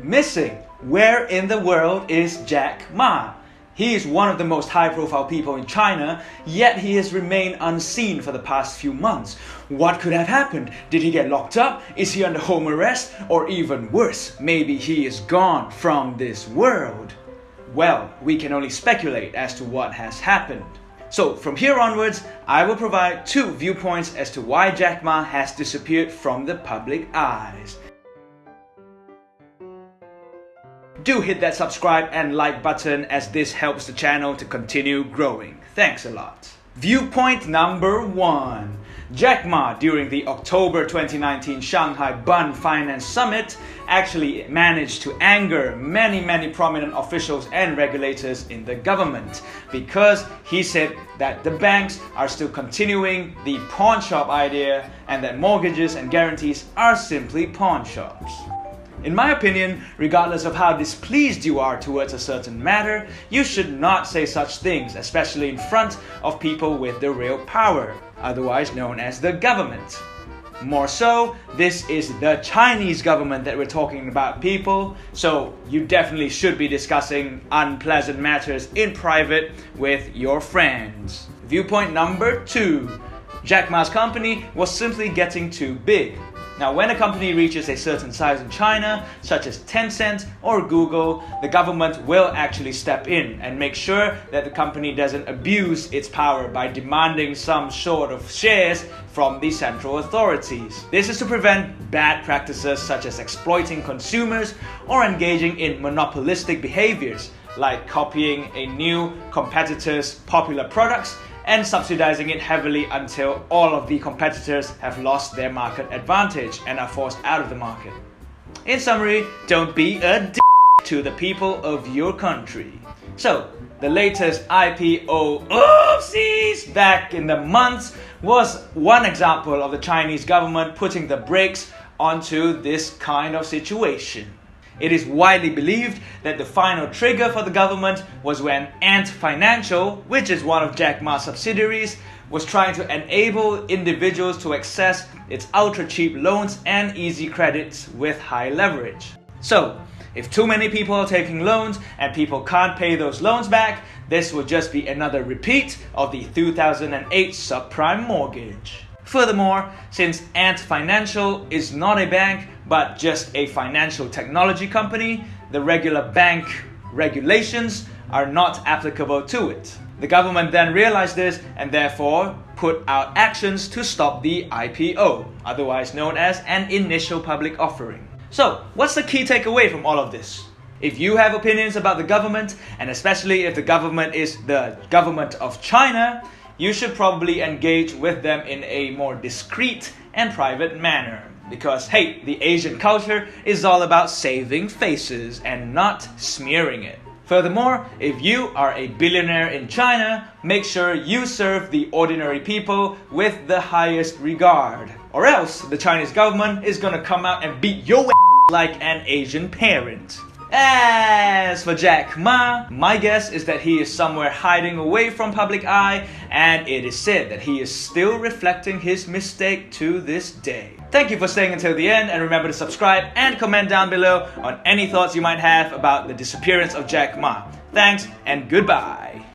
Missing. Where in the world is Jack Ma? He is one of the most high-profile people in China, yet he has remained unseen for the past few months. What could have happened? Did he get locked up? Is he under home arrest? Or even worse, maybe he is gone from this world? Well, we can only speculate as to what has happened. So from here onwards, I will provide two viewpoints as to why Jack Ma has disappeared from the public eyes. Do hit that subscribe and like button as this helps the channel to continue growing. Thanks a lot. Viewpoint number 1. Jack Ma, during the October 2019 Shanghai Bund Summit, actually managed to anger many prominent officials and regulators in the government because he said that the banks are still continuing the pawn shop idea and that mortgages and guarantees are simply pawn shops. In my opinion, regardless of how displeased you are towards a certain matter, you should not say such things, especially in front of people with the real power, otherwise known as the government. More so, this is the Chinese government that we're talking about, people, so you definitely should be discussing unpleasant matters in private with your friends. Viewpoint number 2. Jack Ma's company was simply getting too big. Now, when a company reaches a certain size in China, such as Tencent or Google, the government will actually step in and make sure that the company doesn't abuse its power by demanding some sort of shares from the central authorities. This is to prevent bad practices such as exploiting consumers or engaging in monopolistic behaviors, like copying a new competitor's popular products and subsidizing it heavily until all of the competitors have lost their market advantage and are forced out of the market. In summary, don't be a d*** to the people of your country. So, the latest IPO oopsies back in the months was one example of the Chinese government putting the brakes onto this kind of situation. It is widely believed that the final trigger for the government was when Ant Financial, which is one of Jack Ma's subsidiaries, was trying to enable individuals to access its ultra-cheap loans and easy credits with high leverage. So, if too many people are taking loans and people can't pay those loans back, this will just be another repeat of the 2008 subprime mortgage. Furthermore, since Ant Financial is not a bank but just a financial technology company, the regular bank regulations are not applicable to it. The government then realized this and therefore put out actions to stop the IPO, otherwise known as an initial public offering. So, what's the key takeaway from all of this? If you have opinions about the government, and especially if the government is the government of China, you should probably engage with them in a more discreet and private manner. Because hey, the Asian culture is all about saving faces and not smearing it. Furthermore, if you are a billionaire in China, make sure you serve the ordinary people with the highest regard. Or else, the Chinese government is gonna come out and beat your ass like an Asian parent. As for Jack Ma, my guess is that he is somewhere hiding away from public eye, and it is said that he is still reflecting his mistake to this day. Thank you for staying until the end, and remember to subscribe and comment down below on any thoughts you might have about the disappearance of Jack Ma. Thanks and goodbye.